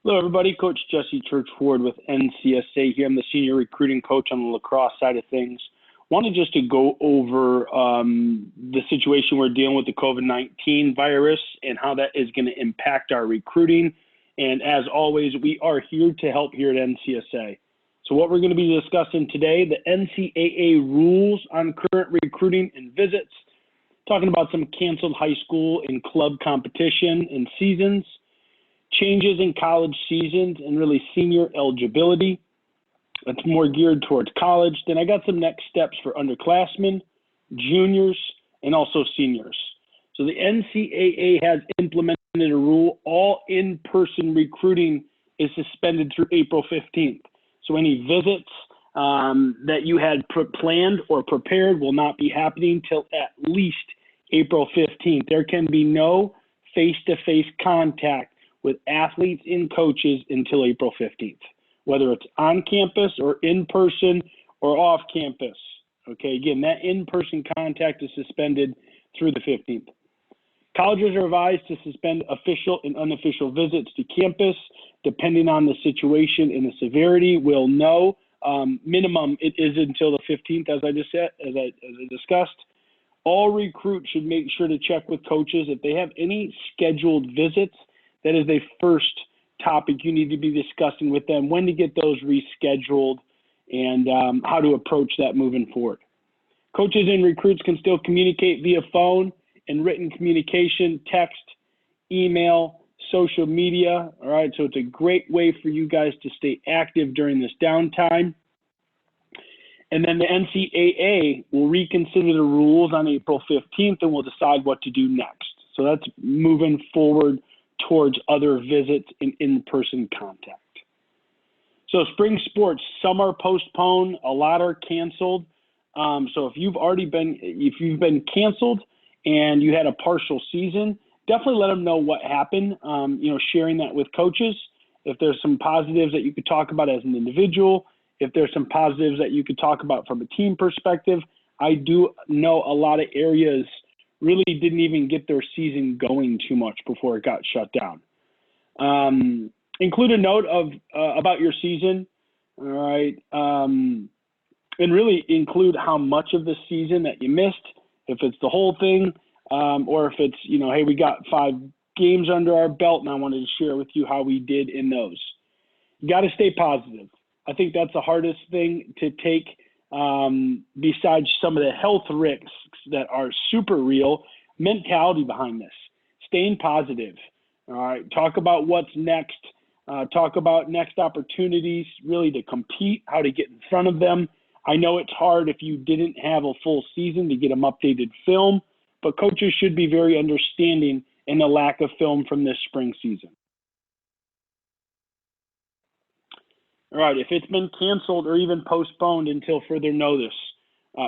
Hello, everybody. Coach Jesse Churchward with NCSA here. I'm the senior recruiting coach on the lacrosse side of things. Wanted just to go over the situation we're dealing with the COVID-19 virus and how that is going to impact our recruiting. And as always, we are here to help here at NCSA. So what we're going to be discussing today, the NCAA rules on current recruiting and visits, talking about some canceled high school and club competition and seasons, changes in college seasons and really senior eligibility. That's more geared towards college. Then I got some next steps for underclassmen, juniors, and also seniors. So the NCAA has implemented a rule: all in-person recruiting is suspended through April 15th. So any visits that you had planned or prepared will not be happening till at least April 15th. There can be no face-to-face contact with athletes and coaches until April 15th, whether it's on campus or in person or off campus. Okay, again, that in-person contact is suspended through the 15th. Colleges are advised to suspend official and unofficial visits to campus, depending on the situation and the severity. We'll know. Minimum, it is until the 15th, as I just said, as I discussed. All recruits should make sure to check with coaches if they have any scheduled visits. That is the first topic you need to be discussing with them, when to get those rescheduled and how to approach that moving forward. Coaches and recruits can still communicate via phone and written communication, text, email, social media. All right, so it's a great way for you guys to stay active during this downtime. And then the NCAA will reconsider the rules on April 15th and will decide what to do next. So that's moving forward towards other visits and in-person contact. So spring sports, some are postponed, a lot are canceled. So if you've been canceled and you had a partial season, definitely let them know what happened. Sharing that with coaches. If there's some positives that you could talk about as an individual, if there's some positives that you could talk about from a team perspective. I do know a lot of areas really didn't even get their season going too much before it got shut down. Include a note about your season, all right, and really include how much of the season that you missed, if it's the whole thing, or if it's, hey, we got 5 games under our belt and I wanted to share with you how we did in those. You got to stay positive. I think that's the hardest thing to take. Besides some of the health risks that are super real, mentality behind this, staying positive. All right, talk about what's next, talk about next opportunities, really to compete, how to get in front of them. I know it's hard if you didn't have a full season to get them updated film, but coaches should be very understanding in the lack of film from this spring season. All right, if it's been canceled or even postponed until further notice,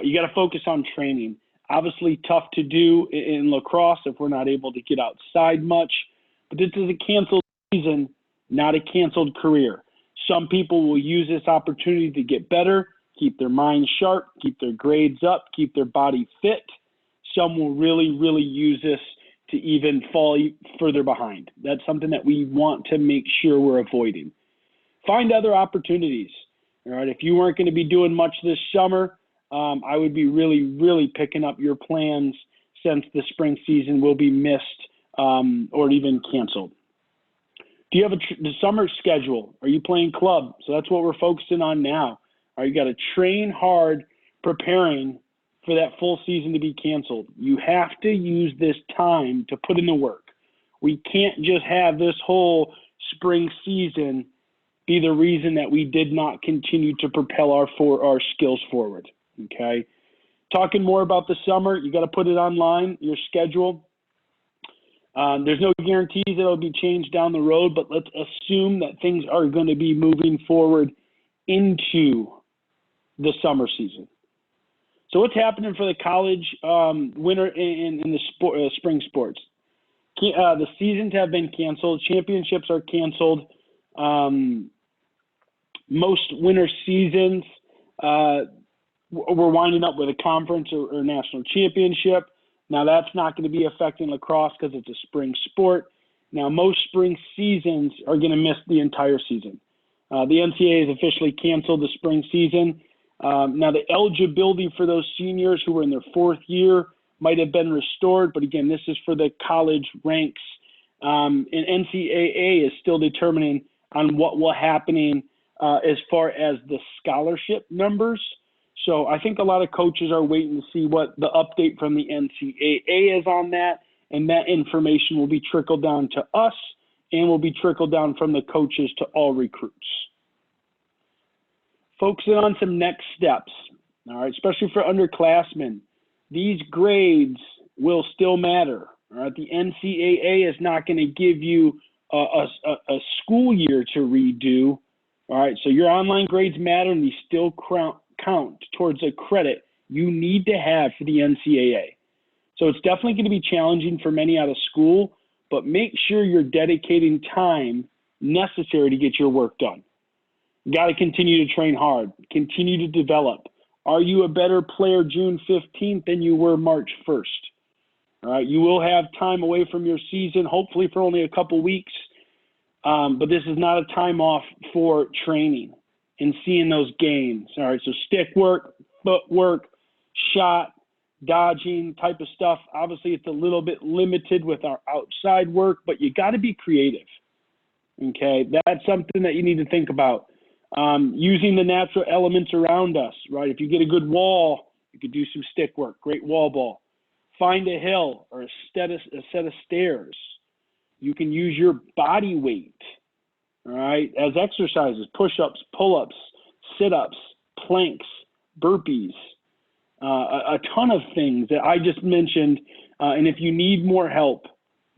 you got to focus on training. Obviously tough to do in lacrosse if we're not able to get outside much, but this is a canceled season, not a canceled career. Some people will use this opportunity to get better, keep their mind sharp, keep their grades up, keep their body fit. Some will really, really use this to even fall further behind. That's something that we want to make sure we're avoiding. Find other opportunities. All right, if you weren't going to be doing much this summer, I would be really, really picking up your plans since the spring season will be missed or even canceled. Do you have the summer schedule? Are you playing club? So that's what we're focusing on now. All right, you got to train hard preparing for that full season to be canceled. You have to use this time to put in the work. We can't just have this whole spring season be the reason that we did not continue to propel our skills forward, okay? Talking more about the summer, you got to put it online, your schedule. There's no guarantees that it'll be changed down the road, but let's assume that things are going to be moving forward into the summer season. So what's happening for the college winter in the spring sports? The seasons have been canceled. Championships are canceled. Most winter seasons, we're winding up with a conference or national championship. Now, that's not going to be affecting lacrosse because it's a spring sport. Now, most spring seasons are going to miss the entire season. The NCAA has officially canceled the spring season. Now, the eligibility for those seniors who were in their fourth year might have been restored, but again, this is for the college ranks. And NCAA is still determining on what will happen as far as the scholarship numbers. So I think a lot of coaches are waiting to see what the update from the NCAA is on that, and that information will be trickled down to us and will be trickled down from the coaches to all recruits. Focusing on some next steps, all right, especially for underclassmen. These grades will still matter. All right, the NCAA is not going to give you a school year to redo. All right, so your online grades matter, and they still count towards a credit you need to have for the NCAA. So it's definitely going to be challenging for many out of school, but make sure you're dedicating time necessary to get your work done. You got to continue to train hard, continue to develop. Are you a better player June 15th than you were March 1st? All right, you will have time away from your season, hopefully for only a couple weeks, but this is not a time off for training and seeing those gains. All right, so stick work, footwork, shot, dodging type of stuff. Obviously, it's a little bit limited with our outside work, but you got to be creative. Okay, that's something that you need to think about. Using the natural elements around us, right? If you get a good wall, you could do some stick work, great wall ball. Find a hill or a set of stairs. You can use your body weight, all right, as exercises, push-ups, pull-ups, sit-ups, planks, burpees, a ton of things that I just mentioned. And if you need more help,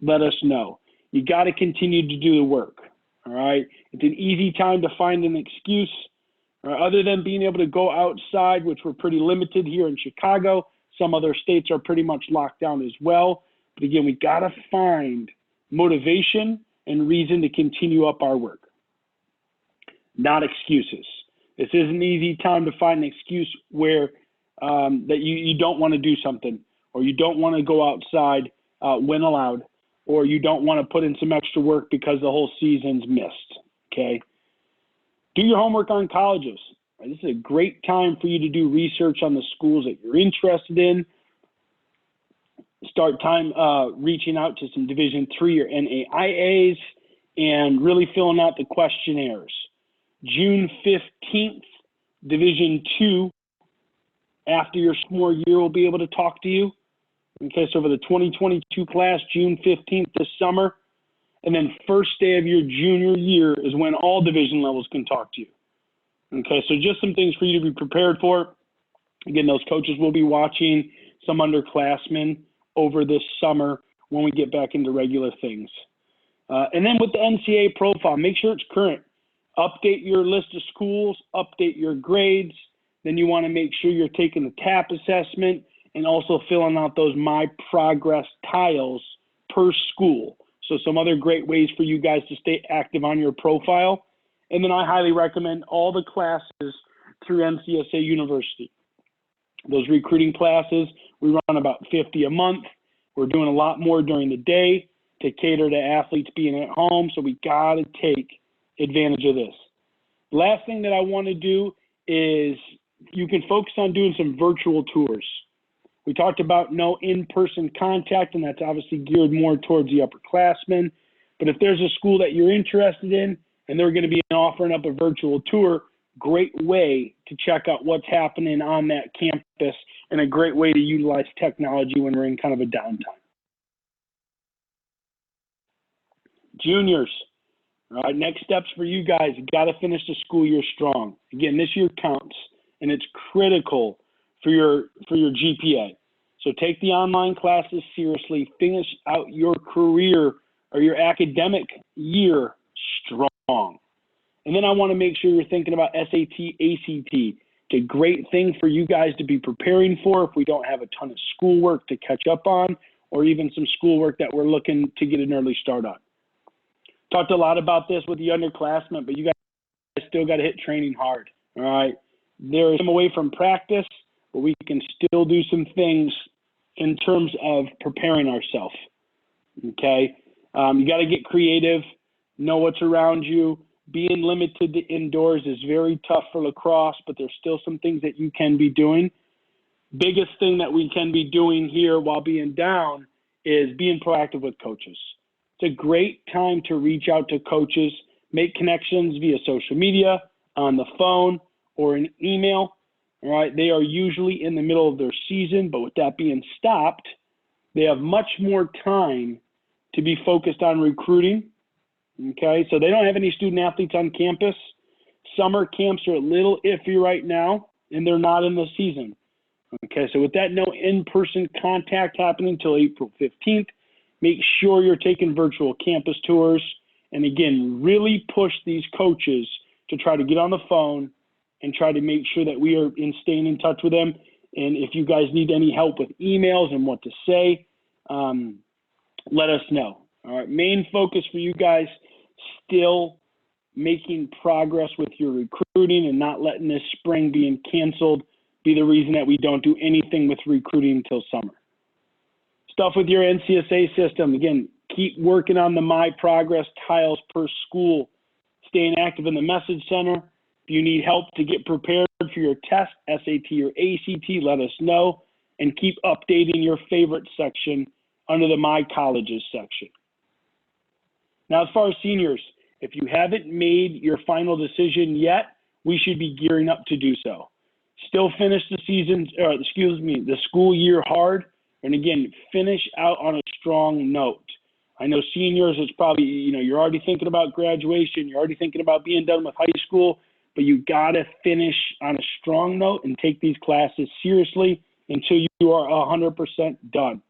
let us know. You got to continue to do the work, all right? It's an easy time to find an excuse, other than being able to go outside, which we're pretty limited here in Chicago. Some other states are pretty much locked down as well. But again, we got to find motivation and reason to continue up our work, not excuses. This is an easy time to find an excuse where that you don't want to do something, or you don't want to go outside when allowed, or you don't want to put in some extra work because the whole season's missed, okay? Do your homework on colleges. This is a great time for you to do research on the schools that you're interested in. Start time reaching out to some Division III or NAIAs and really filling out the questionnaires. June 15th, Division II, after your sophomore year, will be able to talk to you. Okay, so for the 2022 class, June 15th this summer, and then first day of your junior year is when all division levels can talk to you. Okay, so just some things for you to be prepared for. Again, those coaches will be watching some underclassmen over this summer when we get back into regular things. And then with the NCAA profile, make sure it's current. Update your list of schools, update your grades. Then you want to make sure you're taking the TAP assessment and also filling out those My Progress tiles per school. So some other great ways for you guys to stay active on your profile. And then I highly recommend all the classes through NCSA University. Those recruiting classes, we run about 50 a month. We're doing a lot more during the day to cater to athletes being at home, so we got to take advantage of this. Last thing that I want to do is you can focus on doing some virtual tours. We talked about no in-person contact, and that's obviously geared more towards the upperclassmen. But if there's a school that you're interested in and they're going to be offering up a virtual tour, great way to check out what's happening on that campus and a great way to utilize technology when we're in kind of a downtime. Juniors, all right, next steps for you guys. You got to finish the school year strong. Again, this year counts, and it's critical for your GPA. So take the online classes seriously. Finish out your career or your academic year strong. And then I want to make sure you're thinking about SAT, ACT. It's a great thing for you guys to be preparing for if we don't have a ton of schoolwork to catch up on, or even some schoolwork that we're looking to get an early start on. Talked a lot about this with the underclassmen, but you guys still got to hit training hard, all right? There is some away from practice, but we can still do some things in terms of preparing ourselves, okay? You got to get creative, know what's around you. Being limited to indoors is very tough for lacrosse, but there's still some things that you can be doing. Biggest thing that we can be doing here while being down is being proactive with coaches. It's a great time to reach out to coaches, make connections via social media, on the phone, or an email. All right, they are usually in the middle of their season, but with that being stopped, they have much more time to be focused on recruiting. Okay, so they don't have any student athletes on campus. Summer camps are a little iffy right now, and they're not in the season. Okay, so with that no in-person contact happening until April 15th, make sure you're taking virtual campus tours. And again, really push these coaches to try to get on the phone and try to make sure that we are staying in touch with them. And if you guys need any help with emails and what to say, let us know. All right, main focus for you guys, still making progress with your recruiting and not letting this spring being canceled be the reason that we don't do anything with recruiting until summer. Stuff with your NCSA system, again, keep working on the My Progress tiles per school, staying active in the message center. If you need help to get prepared for your test, SAT or ACT, let us know, and keep updating your favorite section under the My Colleges section. Now, as far as seniors, if you haven't made your final decision yet, we should be gearing up to do so. Still finish the the school year hard, and again, finish out on a strong note. I know seniors, it's probably, you're already thinking about graduation, you're already thinking about being done with high school, but you gotta finish on a strong note and take these classes seriously until you are 100% done.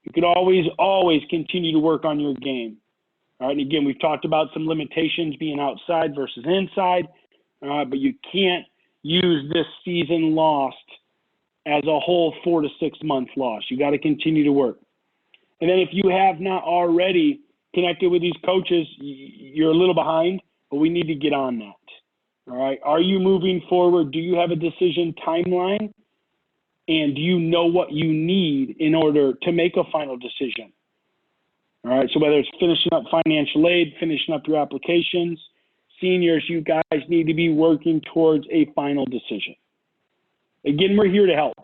You could always continue to work on your game. All right, and again, we've talked about some limitations being outside versus inside, but you can't use this season lost as a whole 4 to 6 month loss. You got to continue to work. And then if you have not already connected with these coaches, you're a little behind, but we need to get on that. All right, are you moving forward? Do you have a decision timeline? And do you know what you need in order to make a final decision? All right, so whether it's finishing up financial aid, finishing up your applications, seniors, you guys need to be working towards a final decision. Again, we're here to help.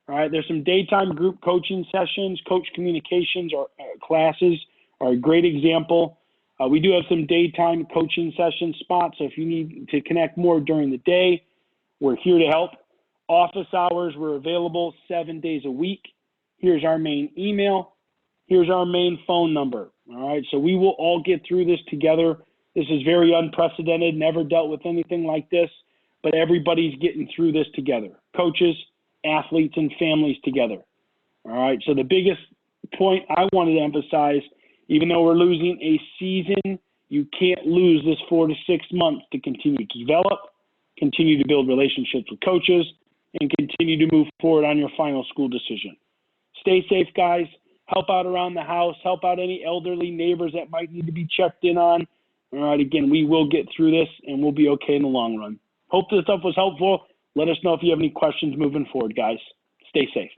All right, there's some daytime group coaching sessions, coach communications or classes are a great example. We do have some daytime coaching session spots, so if you need to connect more during the day, we're here to help. Office hours, we're available 7 days a week. Here's our main email. Here's our main phone number. All right, so we will all get through this together. This is very unprecedented, never dealt with anything like this, but everybody's getting through this together. Coaches, athletes, and families together. All right, so the biggest point I wanted to emphasize, even though we're losing a season, you can't lose this 4 to 6 months to continue to develop, continue to build relationships with coaches, and continue to move forward on your final school decision. Stay safe, guys. Help out around the house. Help out any elderly neighbors that might need to be checked in on. All right, again, we will get through this, and we'll be okay in the long run. Hope this stuff was helpful. Let us know if you have any questions moving forward, guys. Stay safe.